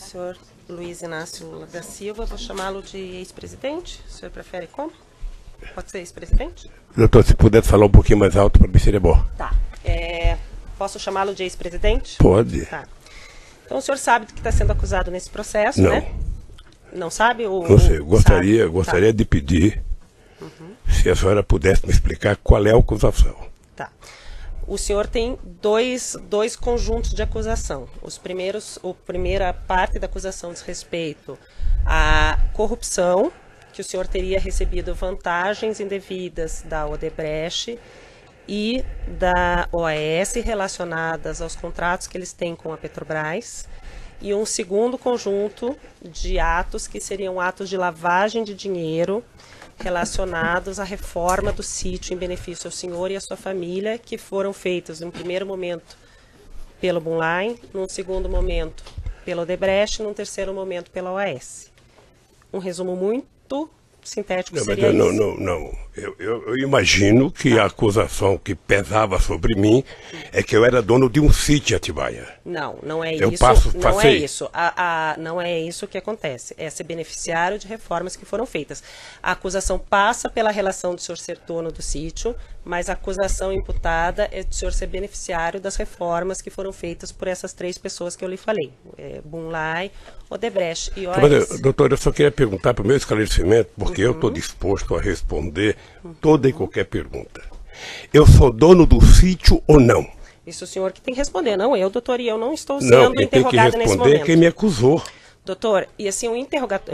senhor Luiz Inácio da Silva, vou chamá-lo de ex-presidente. O senhor prefere como? Pode ser ex-presidente? Doutor, se puder falar um pouquinho mais alto, para mim seria bom. Tá. Posso chamá-lo de ex-presidente? Pode. Tá. Então o senhor sabe do que está sendo acusado nesse processo, Não. né? Não sabe? Não sei, gostaria de pedir se a senhora pudesse me explicar qual é a acusação. Tá. O senhor tem dois conjuntos de acusação. A primeira parte da acusação diz respeito à corrupção, que o senhor teria recebido vantagens indevidas da Odebrecht e da OAS relacionadas aos contratos que eles têm com a Petrobras. E um segundo conjunto de atos que seriam atos de lavagem de dinheiro relacionados à reforma do sítio em benefício ao senhor e à sua família, que foram feitos num primeiro momento pelo Bunline, num segundo momento pela Odebrecht, num terceiro momento pela OAS. Um resumo muito sintético seria isso. Não. Eu imagino que a acusação que pesava sobre mim é que eu era dono de um sítio em Atibaia. Não é eu isso. Não é isso. Não é isso que acontece. É ser beneficiário de reformas que foram feitas. A acusação passa pela relação do senhor ser dono do sítio, mas a acusação imputada é do senhor ser beneficiário das reformas que foram feitas por essas três pessoas que eu lhe falei. Bunline, Odebrecht e OAS. Mas, doutor, eu só queria perguntar para o meu esclarecimento, porque eu estou disposto a responder toda e qualquer pergunta. Eu sou dono do sítio ou não? Isso o senhor que tem que responder, não eu, doutor, e eu não estou sendo interrogada nesse momento. Não, quem me acusou. Doutor, e assim,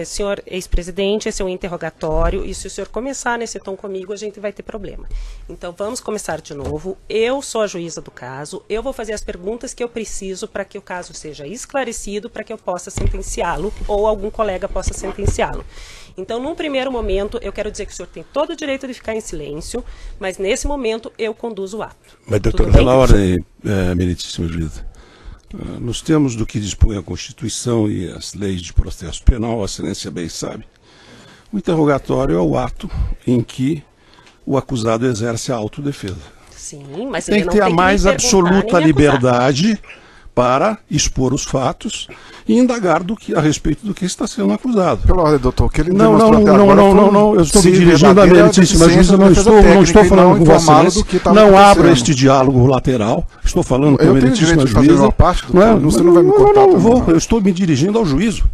senhor ex-presidente, esse é um interrogatório, e se o senhor começar nesse tom comigo, a gente vai ter problema. Então, vamos começar de novo. Eu sou a juíza do caso, eu vou fazer as perguntas que eu preciso para que o caso seja esclarecido, para que eu possa sentenciá-lo, ou algum colega possa sentenciá-lo. Então, num primeiro momento, eu quero dizer que o senhor tem todo o direito de ficar em silêncio, mas nesse momento eu conduzo o ato. Mas, doutor, pela ordem, meritíssima juíza. Nos termos do que dispõe a Constituição e as leis de processo penal, a excelência bem sabe, o interrogatório é o ato em que o acusado exerce a autodefesa. Sim, mas tem que ter a mais absoluta liberdade para expor os fatos e indagar a respeito do que está sendo acusado. Pela ordem, doutor, que ele não, eu estou me dirigindo à meritíssima juíza, não estou falando com Vossa Excelência, não abra este diálogo lateral, estou falando com a meritíssima juíza. Você não vai me cortar. Não vou, eu estou me dirigindo ao juízo.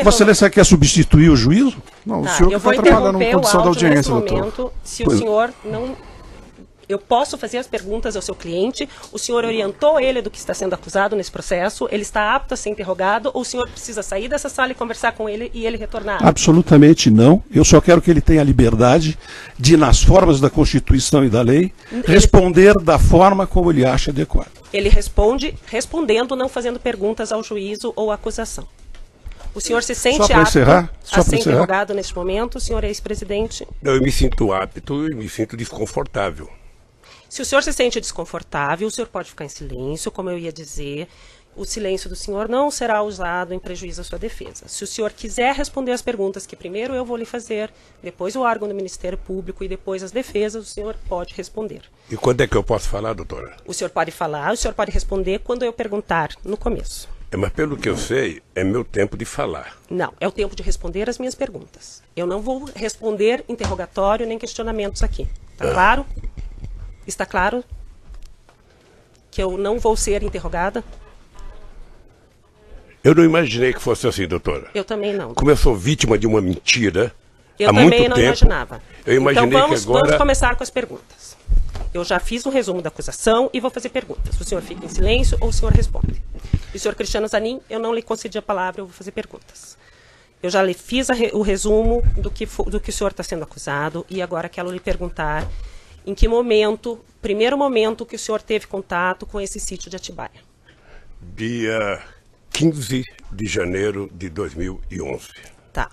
Vossa Excelência quer substituir o juízo? Não, o senhor que está atrapalhando a condição da audiência, doutor. Se o senhor não... Eu posso fazer as perguntas ao seu cliente, o senhor orientou ele do que está sendo acusado nesse processo, ele está apto a ser interrogado, ou o senhor precisa sair dessa sala e conversar com ele e ele retornar? Absolutamente não. Eu só quero que ele tenha a liberdade de, nas formas da Constituição e da lei, responder da forma como ele acha adequado. Ele responde respondendo, não fazendo perguntas ao juízo ou à acusação. O senhor se sente apto a ser interrogado neste momento, senhor ex-presidente? Eu me sinto apto e me sinto desconfortável. Se o senhor se sente desconfortável, o senhor pode ficar em silêncio, como eu ia dizer. O silêncio do senhor não será usado em prejuízo à sua defesa. Se o senhor quiser responder as perguntas que primeiro eu vou lhe fazer, depois o órgão do Ministério Público e depois as defesas, o senhor pode responder. E quando é que eu posso falar, doutora? O senhor pode falar, o senhor pode responder quando eu perguntar no começo. Mas pelo que eu sei, é meu tempo de falar. Não, é o tempo de responder as minhas perguntas. Eu não vou responder interrogatório nem questionamentos aqui. Está claro? Está claro que eu não vou ser interrogada? Eu não imaginei que fosse assim, doutora. Eu também não. Como eu sou vítima de uma mentira há muito tempo... Eu também não imaginava. Eu imaginei então que agora... vamos começar com as perguntas. Eu já fiz um resumo da acusação e vou fazer perguntas. O senhor fica em silêncio ou o senhor responde? E o senhor Cristiano Zanin, eu não lhe concedi a palavra, eu vou fazer perguntas. Eu já lhe fiz o resumo do que o senhor está sendo acusado e agora quero lhe perguntar em que momento, primeiro momento que o senhor teve contato com esse sítio de Atibaia. Dia 15 de janeiro de 2011. Tá.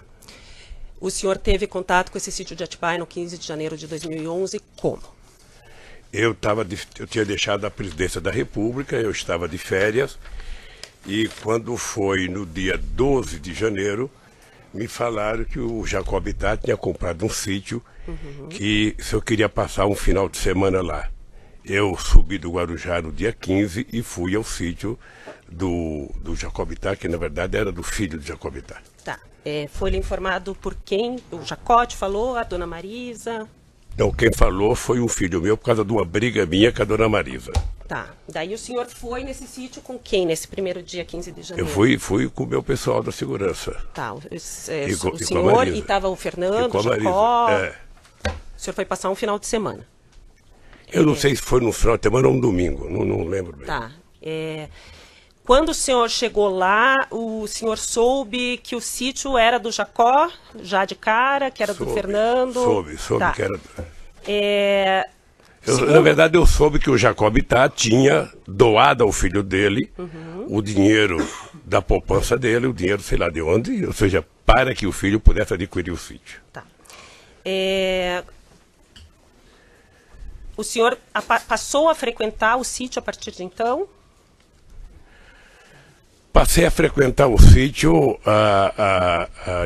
O senhor teve contato com esse sítio de Atibaia no 15 de janeiro de 2011, como? Eu tinha deixado a presidência da República, eu estava de férias, e quando foi no dia 12 de janeiro, me falaram que o Jacob Ittat tinha comprado um sítio, que se eu queria passar um final de semana lá. Eu subi do Guarujá no dia 15 e fui ao sítio do Jacobitá, que na verdade era do filho de Jacobitá. Tá. Foi-lhe informado por quem? O Jacote falou? A dona Marisa? Não, quem falou foi um filho meu por causa de uma briga minha com a dona Marisa. Tá. Daí o senhor foi nesse sítio com quem nesse primeiro dia 15 de janeiro? Eu fui com o meu pessoal da segurança. Tá. O senhor e estava o Fernando, o Jacó. O senhor foi passar um final de semana. Eu não sei se foi no final de semana ou um domingo, não lembro bem. Tá. Quando o senhor chegou lá, o senhor soube que o sítio era do Jacó, já de cara, que era do Fernando? Soube tá. Que era... Na verdade, eu soube que o Jacobitá tinha doado ao filho dele o dinheiro da poupança dele, o dinheiro sei lá de onde, ou seja, para que o filho pudesse adquirir o sítio. Tá. O senhor passou a frequentar o sítio a partir de então? Passei a frequentar o sítio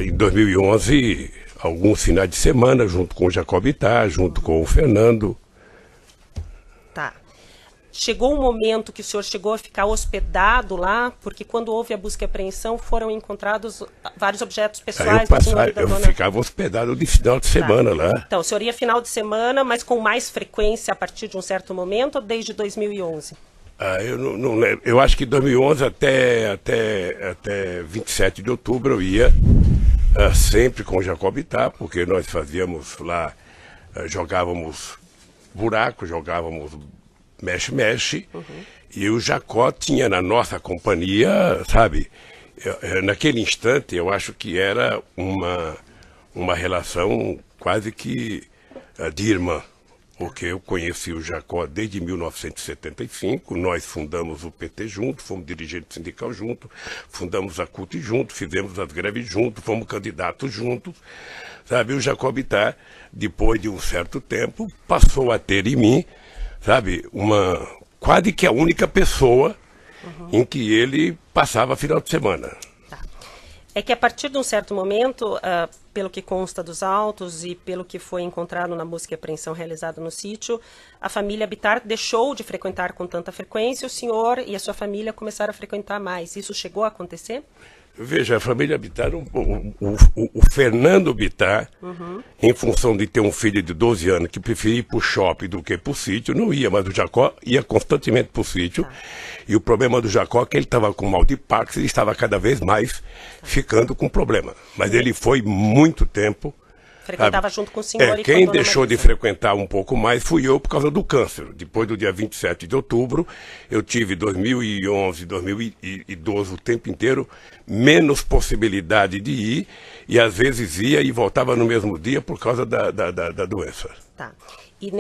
em 2011, alguns finais de semana, junto com o Jacobitá, junto com o Fernando. Tá. Chegou um momento que o senhor chegou a ficar hospedado lá, porque quando houve a busca e apreensão foram encontrados vários objetos pessoais do senhor e da dona... Eu ficava hospedado de final de semana lá. Então, o senhor ia final de semana, mas com mais frequência a partir de um certo momento ou desde 2011? Eu não lembro. Eu acho que 2011 até 27 de outubro eu ia sempre com o Jacobitá, porque nós fazíamos lá, jogávamos buraco, jogávamos mexe-mexe, e o Jacó tinha na nossa companhia, sabe, naquele instante eu acho que era uma relação quase que de irmã. Porque eu conheci o Jacó desde 1975, nós fundamos o PT junto, fomos dirigente sindical junto, fundamos a CUT junto, fizemos as greves junto, fomos candidatos juntos, sabe? O Jacobitá, depois de um certo tempo, passou a ter em mim, sabe, quase que a única pessoa em que ele passava final de semana. É que a partir de um certo momento, pelo que consta dos autos e pelo que foi encontrado na busca e apreensão realizada no sítio, a família Bittar deixou de frequentar com tanta frequência, o senhor e a sua família começaram a frequentar mais. Isso chegou a acontecer? Veja, a família Bittar, o Fernando Bittar, em função de ter um filho de 12 anos que preferia ir para o shopping do que para o sítio, não ia, mas o Jacó ia constantemente para o sítio. E o problema do Jacó é que ele estava com mal de Parkinson e estava cada vez mais ficando com problema. Mas ele foi muito tempo. Frequentava junto com o senhor e quem deixou de frequentar um pouco mais fui eu por causa do câncer. Depois do dia 27 de outubro, eu tive 2011, 2012, o tempo inteiro, menos possibilidade de ir, e às vezes ia e voltava no mesmo dia por causa da doença. Tá. E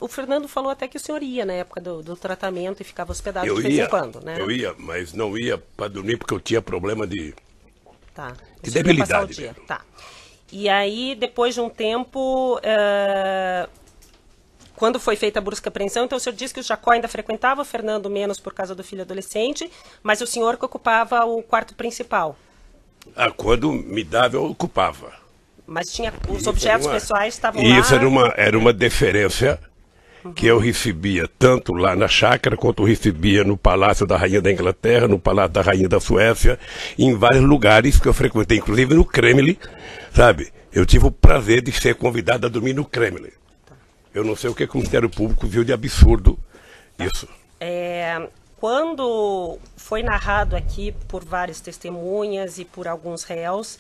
o Fernando falou até que o senhor ia na época do tratamento e ficava hospedado de vez em quando, né? Eu ia, mas não ia para dormir porque eu tinha problema de... Tá. De debilidade. Tá. E aí, depois de um tempo, quando foi feita a busca e apreensão, então o senhor disse que o Jacó ainda frequentava, o Fernando menos por causa do filho adolescente, mas o senhor que ocupava o quarto principal. Quando me dava, eu ocupava. Mas tinha os objetos pessoais estavam lá. E isso era uma deferência que eu recebia tanto lá na chácara, quanto eu recebia no Palácio da Rainha da Inglaterra, no Palácio da Rainha da Suécia, em vários lugares que eu frequentei, inclusive no Kremlin, sabe? Eu tive o prazer de ser convidado a dormir no Kremlin. Eu não sei o que o Ministério Público viu de absurdo isso. Quando foi narrado aqui por várias testemunhas e por alguns réus,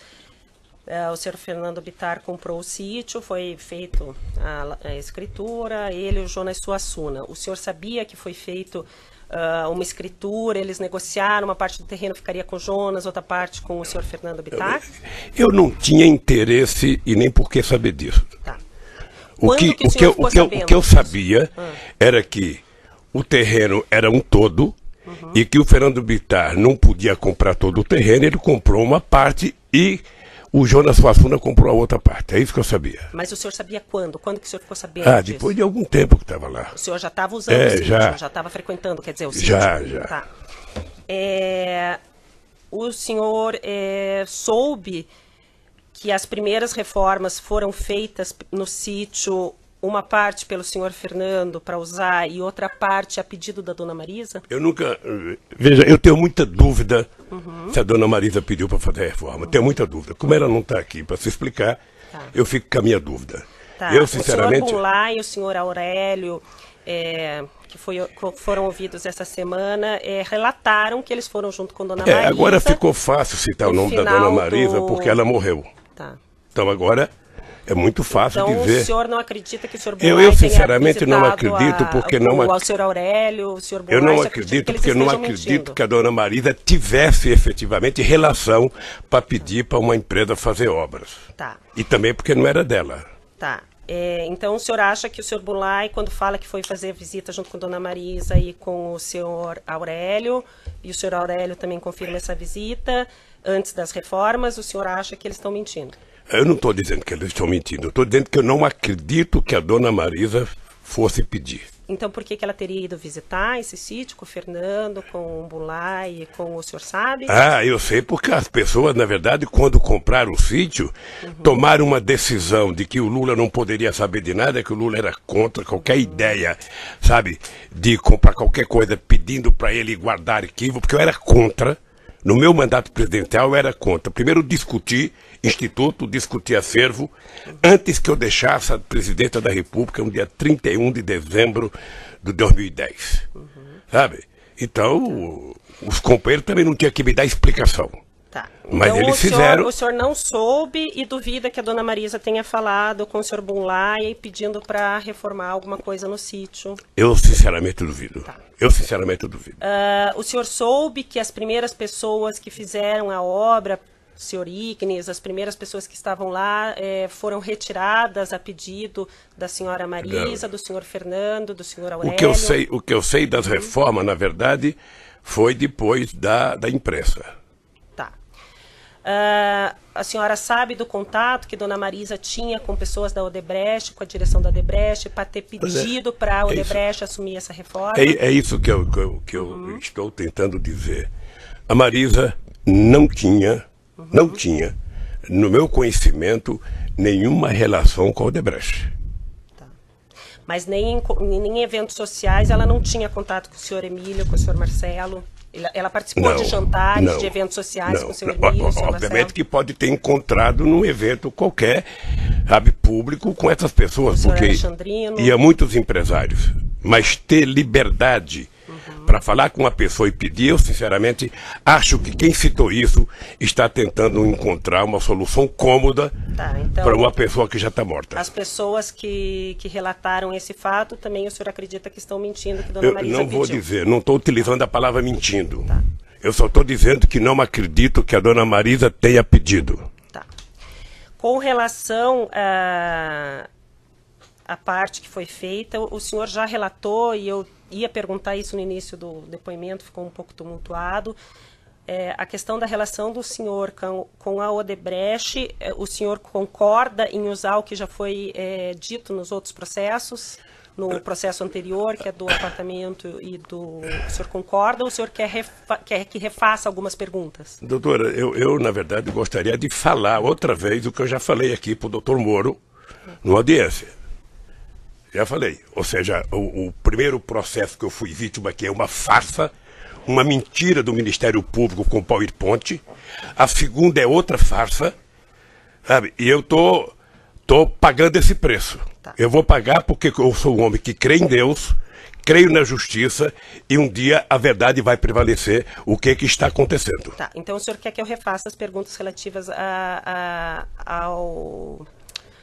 o senhor Fernando Bittar comprou o sítio, foi feito a escritura, ele e o Jonas Suassuna. O senhor sabia que foi feito uma escritura, eles negociaram, uma parte do terreno ficaria com o Jonas, outra parte com o senhor Fernando Bittar? Eu não tinha interesse e nem por que saber disso. Tá. O que eu sabia era que o terreno era um todo e que o Fernando Bittar não podia comprar todo o terreno, ele comprou uma parte e o Jonas Suassuna comprou a outra parte. É isso que eu sabia. Mas o senhor sabia quando? Quando que o senhor ficou sabendo disso? Depois de algum tempo que estava lá. O senhor já estava usando o sítio? Já estava frequentando, quer dizer, o sítio? Já. Tá. O senhor soube que as primeiras reformas foram feitas no sítio uma parte pelo senhor Fernando para usar e outra parte a pedido da dona Marisa? Eu nunca... Veja, eu tenho muita dúvida se a dona Marisa pediu para fazer a reforma. Tenho muita dúvida. Como ela não está aqui para se explicar, eu fico com a minha dúvida. Eu, sinceramente... O senhor Bunlai e o senhor Aurélio, que foram ouvidos essa semana, relataram que eles foram junto com dona Marisa. Agora ficou fácil citar o nome da dona Marisa porque ela morreu. Então agora... É muito fácil então, dizer. O senhor não acredita que o senhor Bunlai eu sinceramente não acredito porque não ao senhor Aurélio, o senhor Bunlai, eu não acredito porque não acredito que a dona Marisa tivesse efetivamente relação para pedir para uma empresa fazer obras. E também porque não era dela. Então o senhor acha que o senhor Bunlai, quando fala que foi fazer visita junto com a dona Marisa e com o senhor Aurélio, e o senhor Aurélio também confirma essa visita antes das reformas, o senhor acha que eles estão mentindo? Eu não estou dizendo que eles estão mentindo, eu estou dizendo que eu não acredito que a dona Marisa fosse pedir. Então por que ela teria ido visitar esse sítio com o Fernando, com o Bunlai e com o senhor sabe? Eu sei porque as pessoas, na verdade, quando compraram o sítio, tomaram uma decisão de que o Lula não poderia saber de nada, que o Lula era contra qualquer ideia, sabe, de comprar qualquer coisa pedindo para ele guardar arquivo, porque eu era contra. No meu mandato presidencial eu era contra. Primeiro discutir instituto, discutir acervo, antes que eu deixasse a presidenta da República no dia 31 de dezembro de 2010. Sabe? Então, os companheiros também não tinham que me dar explicação. Então, mas eles fizeram... O senhor não soube e duvida que a dona Marisa tenha falado com o senhor Bunlai pedindo para reformar alguma coisa no sítio? Eu sinceramente duvido. Eu sinceramente duvido. O senhor soube que as primeiras pessoas que fizeram a obra, o senhor Ignes, as primeiras pessoas que estavam lá foram retiradas a pedido da senhora Marisa, do senhor Fernando, do senhor Aurélio? O que eu sei das reformas, na verdade, foi depois da imprensa. A senhora sabe do contato que dona Marisa tinha com pessoas da Odebrecht, com a direção da Odebrecht, para ter pedido para a Odebrecht assumir essa reforma? É isso que eu estou tentando dizer. A Marisa não tinha, no meu conhecimento, nenhuma relação com a Odebrecht. Mas nem em eventos sociais ela não tinha contato com o senhor Emílio, com o senhor Marcelo? Ela participou de jantares, de eventos sociais com o senhor Emílio, o senhor Obviamente Marcelo? que pode ter encontrado num evento qualquer, sabe, público com essas pessoas, porque ia muitos empresários. Mas ter liberdade para falar com uma pessoa e pedir, eu sinceramente acho que quem citou isso está tentando encontrar uma solução cômoda para uma pessoa que já está morta. As pessoas que relataram esse fato, também o senhor acredita que estão mentindo, que dona Marisa pediu? Eu não vou dizer, não estou utilizando a palavra mentindo. Eu só estou dizendo que não acredito que a dona Marisa tenha pedido. Com relação a parte que foi feita, o senhor já relatou, e eu ia perguntar isso no início do depoimento, ficou um pouco tumultuado, a questão da relação do senhor com a Odebrecht. O senhor concorda em usar o que já foi dito nos outros processos, no processo anterior, que é do apartamento e do... O senhor concorda ou o senhor quer que refaça algumas perguntas? Doutora, eu na verdade gostaria de falar outra vez o que eu já falei aqui para o doutor Moro, numa audiência. Já falei, ou seja, o primeiro processo que eu fui vítima aqui é uma farsa, uma mentira do Ministério Público com PowerPoint. A segunda é outra farsa, sabe? E eu tô pagando esse preço. Eu vou pagar porque eu sou um homem que crê em Deus, creio na justiça e um dia a verdade vai prevalecer. O que está acontecendo? Então o senhor quer que eu refaça as perguntas relativas ao...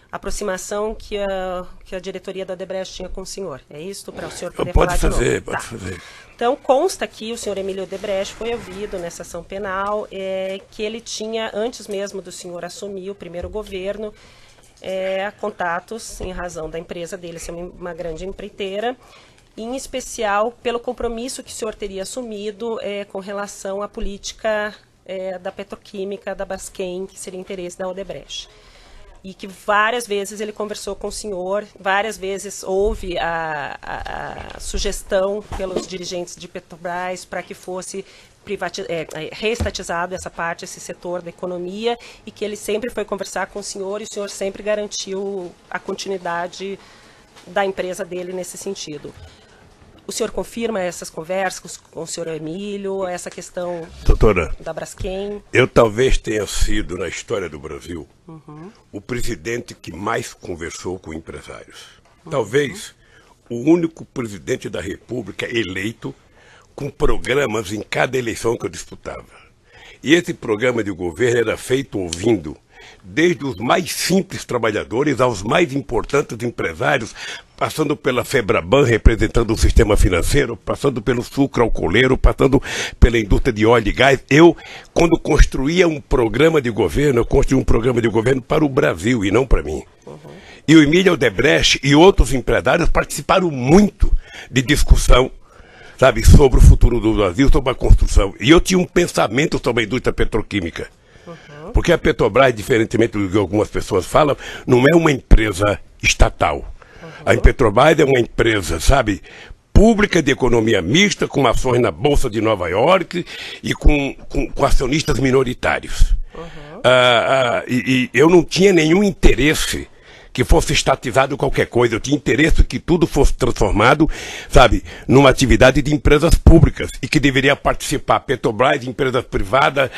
aproximação que a diretoria da Odebrecht tinha com o senhor. É isso para o senhor poder falar de novo? Pode fazer. Então, consta que o senhor Emílio Odebrecht foi ouvido nessa ação penal, que ele tinha, antes mesmo do senhor assumir o primeiro governo, contatos em razão da empresa dele ser uma grande empreiteira, em especial pelo compromisso que o senhor teria assumido com relação à política da petroquímica, da Braskem, que seria interesse da Odebrecht. E que várias vezes ele conversou com o senhor, várias vezes houve a sugestão pelos dirigentes de Petrobras para que fosse reestatizado essa parte, esse setor da economia, e que ele sempre foi conversar com o senhor e o senhor sempre garantiu a continuidade da empresa dele nesse sentido. O senhor confirma essas conversas com o senhor Emílio, essa questão, doutora, da Braskem? Eu talvez tenha sido, na história do Brasil, o presidente que mais conversou com empresários. Talvez o único presidente da República eleito com programas em cada eleição que eu disputava. E esse programa de governo era feito ouvindo desde os mais simples trabalhadores aos mais importantes empresários, passando pela Febraban, representando o sistema financeiro, passando pelo sucro alcooleiro, passando pela indústria de óleo e gás. Eu, quando construía um programa de governo, eu construí um programa de governo para o Brasil e não para mim. E o Emílio Odebrecht e outros empresários participaram muito de discussão, sabe, sobre o futuro do Brasil, sobre a construção. E eu tinha um pensamento sobre a indústria petroquímica. Porque a Petrobras, diferentemente do que algumas pessoas falam, não é uma empresa estatal. A Petrobras é uma empresa, sabe, pública de economia mista, com ações na Bolsa de Nova York e com acionistas minoritários. E eu não tinha nenhum interesse que fosse estatizado qualquer coisa. Eu tinha interesse que tudo fosse transformado, sabe, numa atividade de empresas públicas e que deveria participar Petrobras, empresas privadas,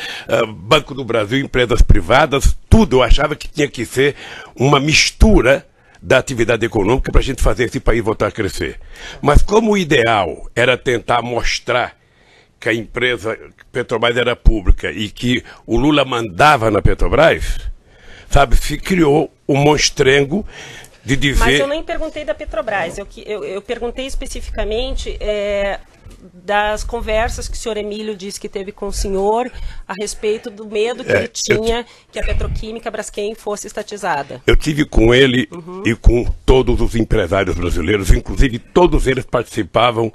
Banco do Brasil, empresas privadas, tudo. Eu achava que tinha que ser uma mistura da atividade econômica para a gente fazer esse país voltar a crescer. Mas como o ideal era tentar mostrar que a empresa Petrobras era pública e que o Lula mandava na Petrobras, sabe, se criou um monstrengo de dizer... Mas eu nem perguntei da Petrobras, eu perguntei especificamente das conversas que o senhor Emílio disse que teve com o senhor a respeito do medo que ele tinha que a petroquímica Braskem fosse estatizada. Eu tive com ele e com todos os empresários brasileiros, inclusive todos eles participavam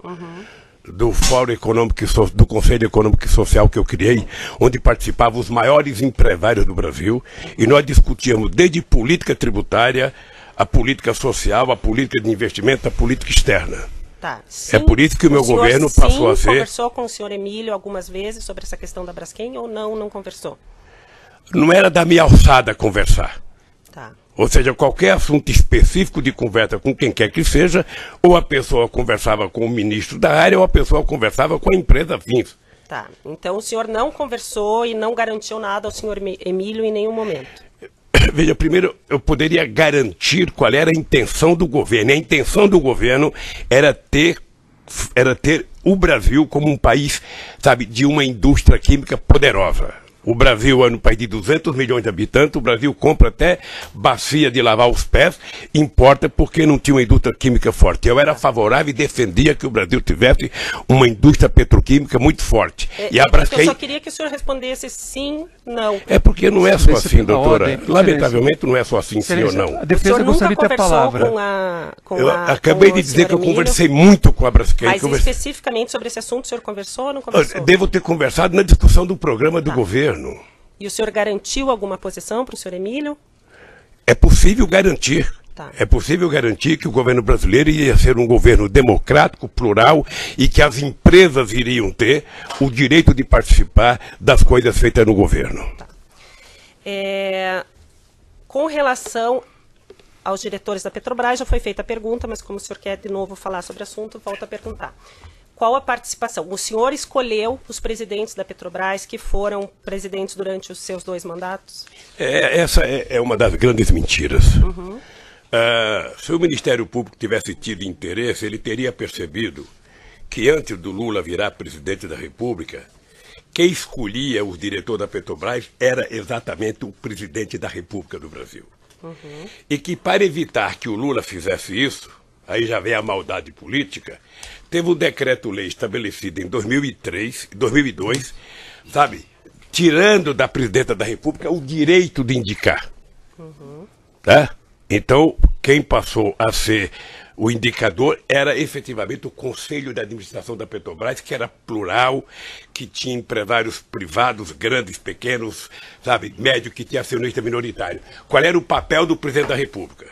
do Fórum Econômico, do Conselho Econômico e Social que eu criei, onde participavam os maiores empresários do Brasil, e nós discutíamos desde política tributária, a política social, a política de investimento, a política externa. Tá, sim, é por isso que o meu governo passou a ser... conversou com o senhor Emílio algumas vezes sobre essa questão da Braskem ou não conversou? Não era da minha alçada conversar. Tá. Ou seja, qualquer assunto específico de conversa com quem quer que seja, ou a pessoa conversava com o ministro da área, ou a pessoa conversava com a empresa fins. Tá, então o senhor não conversou e não garantiu nada ao senhor Emílio em nenhum momento? Veja, primeiro eu poderia garantir qual era a intenção do governo. E a intenção do governo era ter o Brasil como um país, sabe, de uma indústria química poderosa. O Brasil é um país de 200 milhões de habitantes, o Brasil compra até bacia de lavar os pés, importa porque não tinha uma indústria química forte. Eu era favorável e defendia que o Brasil tivesse uma indústria petroquímica muito forte. E a Braskem... Eu só queria que o senhor respondesse sim, não. É porque não é só assim, doutora. Lamentavelmente não é só assim, sim ou não. A defesa gostaria de ter a palavra. Eu acabei de dizer que eu conversei muito com a Braskem. Mas especificamente sobre esse assunto, o senhor conversou ou não conversou? Devo ter conversado na discussão do programa do governo. E o senhor garantiu alguma posição para o senhor Emílio? É possível garantir. Tá. É possível garantir que o governo brasileiro ia ser um governo democrático, plural, e que as empresas iriam ter o direito de participar das coisas feitas no governo. Tá. Com relação aos diretores da Petrobras, já foi feita a pergunta, mas como o senhor quer de novo falar sobre o assunto, volto a perguntar. Qual a participação? O senhor escolheu os presidentes da Petrobras que foram presidentes durante os seus 2 mandatos? Essa é uma das grandes mentiras. Se o Ministério Público tivesse tido interesse, ele teria percebido que antes do Lula virar presidente da República, quem escolhia os diretores da Petrobras era exatamente o presidente da República do Brasil. E que para evitar que o Lula fizesse isso, aí já vem a maldade política, teve um decreto-lei estabelecido em 2002, sabe, tirando da presidenta da República o direito de indicar. Tá? Então, quem passou a ser o indicador era efetivamente o Conselho de Administração da Petrobras, que era plural, que tinha empresários privados, grandes, pequenos, sabe, médio, que tinha acionista minoritário. Qual era o papel do presidente da República?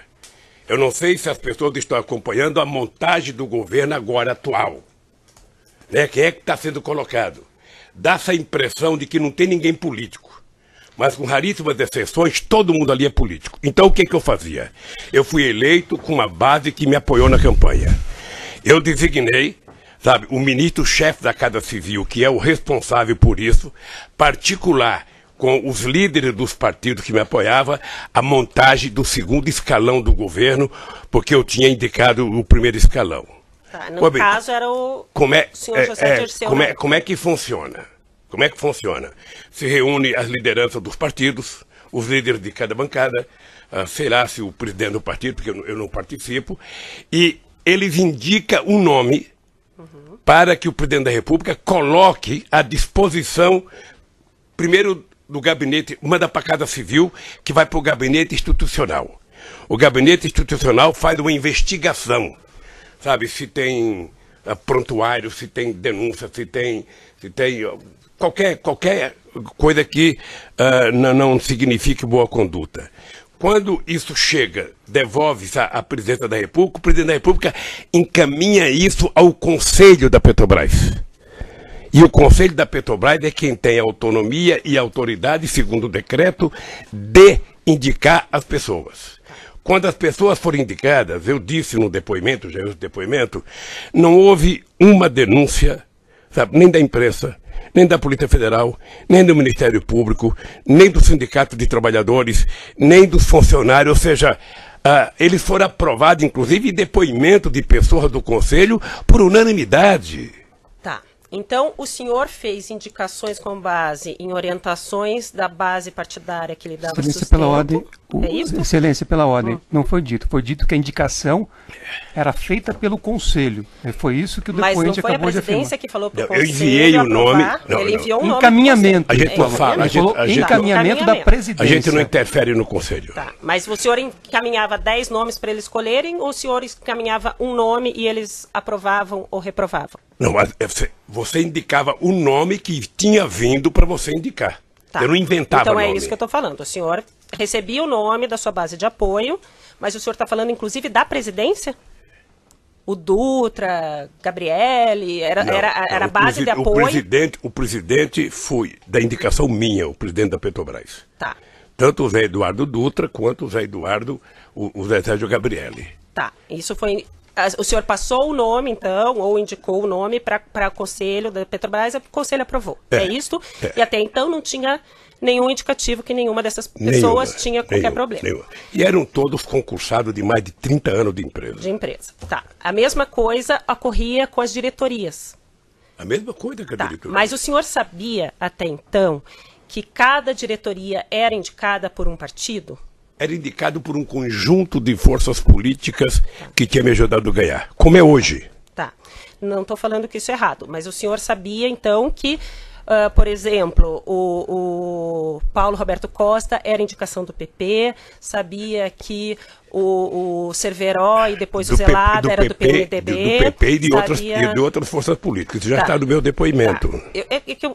Eu não sei se as pessoas estão acompanhando a montagem do governo agora atual. Né? Quem é que está sendo colocado? Dá essa impressão de que não tem ninguém político. mas com raríssimas exceções, todo mundo ali é político. Então o que eu fazia? Eu fui eleito com uma base que me apoiou na campanha. Eu designei, sabe, o ministro-chefe da Casa Civil, que é o responsável por isso, particular com os líderes dos partidos que me apoiavam, a montagem do segundo escalão do governo, porque eu tinha indicado o primeiro escalão. Tá, no caso era o senhor José Dirceu. Como é que funciona? Como é que funciona? Se reúne as lideranças dos partidos, os líderes de cada bancada, sei lá se o presidente do partido, porque eu não participo, e eles indicam um nome para que o presidente da República coloque à disposição, primeiro do gabinete, manda para a Casa Civil, que vai para o gabinete institucional. O gabinete institucional faz uma investigação, sabe, se tem prontuário, se tem denúncia, se tem qualquer coisa que não signifique boa conduta. Quando isso chega, devolve-se à presidência da República, o presidente da República encaminha isso ao Conselho da Petrobras. E o Conselho da Petrobras é quem tem autonomia e autoridade, segundo o decreto, de indicar as pessoas. Quando as pessoas foram indicadas, eu disse no depoimento, já no depoimento, não houve uma denúncia, sabe, nem da imprensa, nem da Polícia Federal, nem do Ministério Público, nem do Sindicato de Trabalhadores, nem dos funcionários, ou seja, eles foram aprovados, inclusive, em depoimento de pessoas do Conselho por unanimidade. Tá. Então, o senhor fez indicações com base em orientações da base partidária que lhe dava Excelência sustento. Pela ordem, É isso? Excelência, pela ordem, não foi dito. Foi dito que a indicação era feita pelo Conselho. Foi isso que o depoente acabou de afirmar. Mas não foi a presidência que falou para o Eu Conselho enviei o nome. Ele enviou o nome. Encaminhamento. A gente não fala. Encaminhamento da presidência. A gente não interfere no Conselho. Tá. Mas o senhor encaminhava 10 nomes para eles escolherem ou o senhor encaminhava um nome e eles aprovavam ou reprovavam? Não, mas você indicava o nome que tinha vindo para você indicar. Tá. Eu não inventava então nome. Então é isso que eu estou falando. O senhor recebia o nome da sua base de apoio, mas o senhor está falando inclusive da presidência? O Dutra, Gabriele, era base de apoio? O presidente foi da indicação minha, o presidente da Petrobras. Tá. Tanto o Zé Eduardo Dutra quanto o Zé Eduardo, o Zé Sérgio Gabriele. Tá, isso foi... O senhor passou o nome, então, ou indicou o nome para o Conselho da Petrobras, o Conselho aprovou. É isso? E até então não tinha nenhum indicativo que nenhuma dessas pessoas tinha qualquer problema. Nenhuma. E eram todos concursados de mais de 30 anos de empresa. De empresa, tá. A mesma coisa ocorria com as diretorias. A mesma coisa que a diretoria. Mas o senhor sabia, até então, que cada diretoria era indicada por um partido? Era indicado por um conjunto de forças políticas que tinha me ajudado a ganhar, como é hoje. Tá, não estou falando que isso é errado, mas o senhor sabia, então, que, por exemplo, o Paulo Roberto Costa era indicação do PP, sabia que o Cerveró e depois o Zelada era do PMDB. Do PP e de outras forças políticas. Isso já está no meu depoimento. Tá.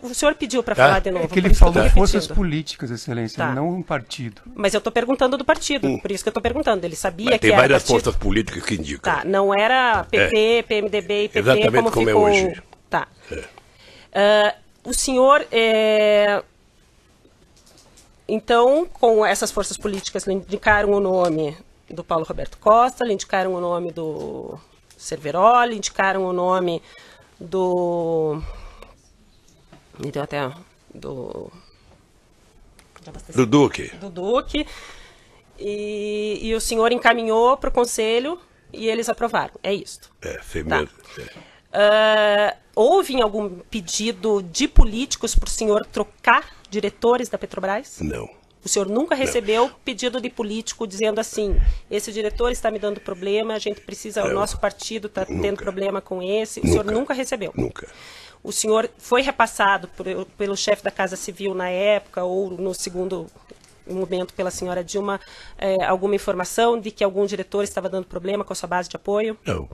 O senhor pediu para falar de novo. É que ele falou forças políticas, Excelência, não um partido. Mas eu estou perguntando do partido, por isso que eu estou perguntando. Ele sabia que tem era várias partido... forças políticas que indicam. Tá, não era PP, PMDB e PP exatamente como ficou... é hoje. Tá. O senhor... Então, com essas forças políticas, lhe indicaram o nome do Paulo Roberto Costa, lhe indicaram o nome do Cerveró, lhe indicaram o nome do... Me deu até... Do Duque. Do Duque. E o senhor encaminhou para o Conselho e eles aprovaram. É isso. Sei mesmo. Houve algum pedido de políticos para o senhor trocar diretores da Petrobras? Não. O senhor nunca recebeu pedido de político dizendo assim, esse diretor está me dando problema, a gente precisa, o nosso partido está tendo problema com esse. O senhor nunca recebeu? Nunca. O senhor foi repassado pelo chefe da Casa Civil na época, ou no segundo momento pela senhora Dilma, alguma informação de que algum diretor estava dando problema com a sua base de apoio? Não.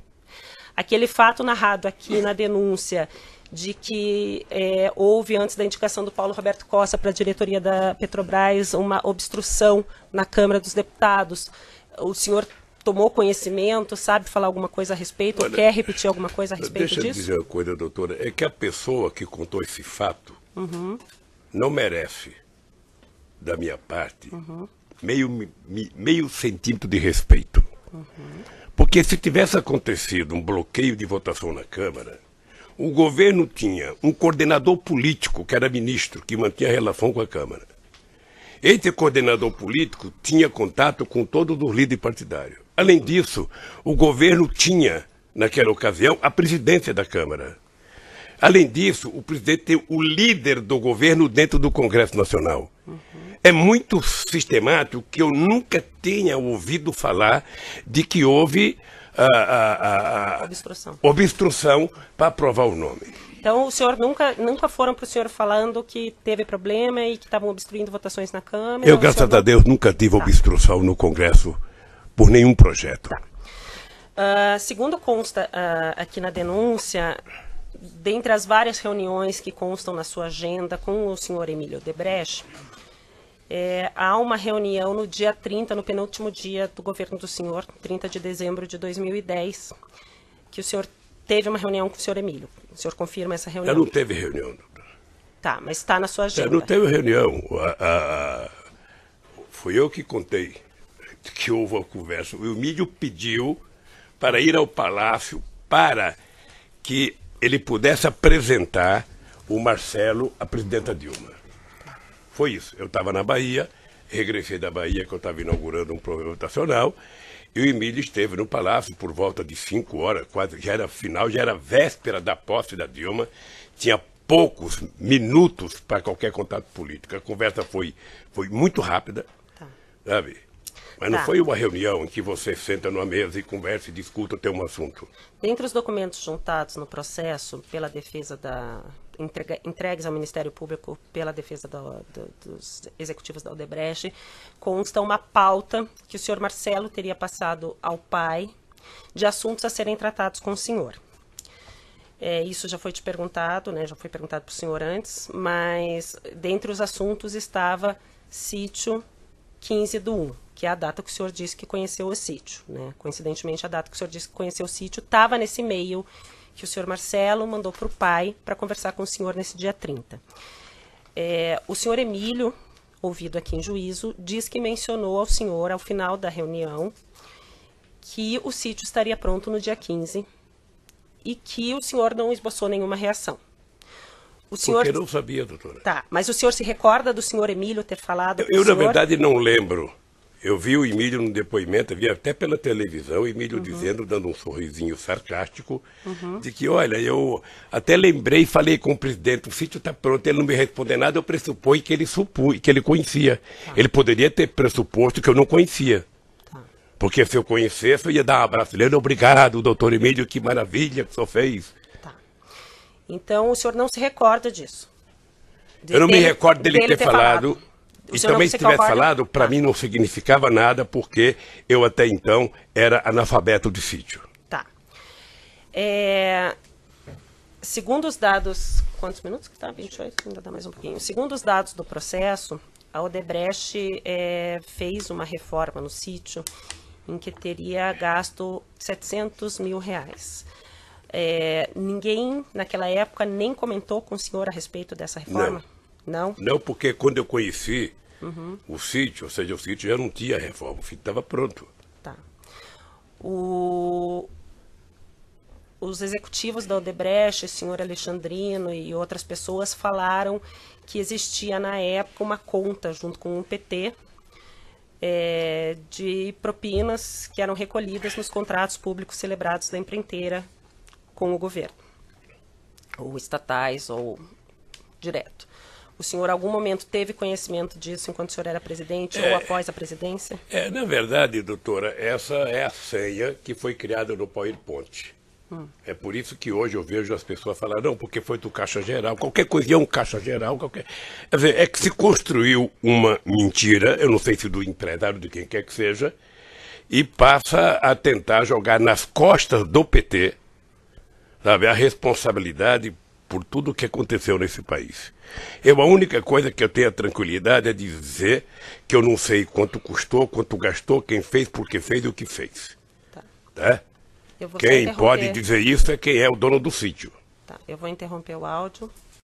Aquele fato narrado aqui na denúncia de que houve, antes da indicação do Paulo Roberto Costa para a diretoria da Petrobras, uma obstrução na Câmara dos Deputados. O senhor tomou conhecimento, sabe falar alguma coisa a respeito, ou quer repetir alguma coisa a respeito disso? Deixa eu dizer uma coisa, doutora, é que a pessoa que contou esse fato não merece da minha parte, meio centímetro de respeito. Porque se tivesse acontecido um bloqueio de votação na Câmara, o governo tinha um coordenador político, que era ministro, que mantinha relação com a Câmara. Esse coordenador político tinha contato com todos os líderes partidários. Além disso, o governo tinha, naquela ocasião, a presidência da Câmara. Além disso, o presidente tem o líder do governo dentro do Congresso Nacional. É muito sistemático que eu nunca tenha ouvido falar de que houve obstrução para aprovar o nome. Então, o senhor nunca foram para o senhor falando que teve problema e que estavam obstruindo votações na Câmara? Eu, graças a Deus, nunca tive obstrução no Congresso por nenhum projeto. Segundo consta aqui na denúncia, dentre as várias reuniões que constam na sua agenda com o senhor Emílio Odebrecht, há uma reunião no dia 30, no penúltimo dia do governo do senhor, 30 de dezembro de 2010, que o senhor teve uma reunião com o senhor Emílio. O senhor confirma essa reunião? Não teve reunião, doutor. Tá, mas está na sua agenda. Não teve reunião. Fui eu que contei que houve uma conversa. O Emílio pediu para ir ao Palácio para que ele pudesse apresentar o Marcelo à presidenta Dilma. Foi isso. Eu estava na Bahia, regressei da Bahia, que eu estava inaugurando um programa votacional, e o Emílio esteve no Palácio por volta de 5 horas, quase, já era final, já era véspera da posse da Dilma, tinha poucos minutos para qualquer contato político. A conversa foi muito rápida, sabe? Mas não foi uma reunião em que você senta numa mesa e conversa e discuta até um assunto. Dentre os documentos juntados no processo pela defesa entregues ao Ministério Público pela defesa dos executivos da Odebrecht, consta uma pauta que o senhor Marcelo teria passado ao pai de assuntos a serem tratados com o senhor. Isso já foi te perguntado, né? Já foi perguntado para o senhor antes, mas dentre os assuntos estava sítio 15/1, que é a data que o senhor disse que conheceu o sítio, né? Coincidentemente, a data que o senhor disse que conheceu o sítio estava nesse e-mail que o senhor Marcelo mandou para o pai para conversar com o senhor nesse dia 30. O senhor Emílio, ouvido aqui em juízo, diz que mencionou ao senhor, ao final da reunião, que o sítio estaria pronto no dia 15 e que o senhor não esboçou nenhuma reação. O senhor... Porque eu não sabia, doutora. Tá, mas o senhor se recorda do senhor Emílio ter falado? Eu na verdade, não lembro. Eu vi o Emílio no depoimento, vi até pela televisão, o Emílio dizendo, dando um sorrisinho sarcástico, de que, olha, eu até lembrei e falei com o presidente, o sítio está pronto, ele não me respondeu nada, eu pressupõe que ele conhecia. Tá. Ele poderia ter pressuposto que eu não conhecia. Tá. Porque se eu conhecesse, eu ia dar um abraço dele, obrigado, doutor Emílio, que maravilha que o senhor fez. Tá. Então, o senhor não se recorda disso? Eu não me recordo dele ter falado. E também, se tivesse falado, para mim não significava nada, porque eu até então era analfabeto de sítio. Tá. Segundo os dados... Quantos minutos que tá? 28? Ainda dá mais um pouquinho. Segundo os dados do processo, a Odebrecht fez uma reforma no sítio em que teria gasto R$700 mil. Ninguém, naquela época, nem comentou com o senhor a respeito dessa reforma? Não? Não, porque quando eu conheci o sítio, ou seja, o sítio já não tinha reforma, o sítio estava pronto. Tá. Os executivos da Odebrecht, o senhor Alexandrino e outras pessoas falaram que existia na época uma conta junto com o PT de propinas que eram recolhidas nos contratos públicos celebrados da empreiteira com o governo, ou estatais, ou direto. O senhor, em algum momento, teve conhecimento disso enquanto o senhor era presidente ou após a presidência? Na verdade, doutora, essa é a senha que foi criada no PowerPoint. É por isso que hoje eu vejo as pessoas falar, não, porque foi do Caixa Geral, qualquer coisa é um Caixa Geral, qualquer... Quer dizer, é que se construiu uma mentira, eu não sei se do empresário, de quem quer que seja, e passa a tentar jogar nas costas do PT, sabe, a responsabilidade por tudo o que aconteceu nesse país. A única coisa que eu tenho a tranquilidade é dizer que eu não sei quanto custou, quanto gastou, quem fez, por que fez e o que fez. Tá? Eu vou quem pode dizer isso é quem é o dono do sítio. Tá, eu vou interromper o áudio.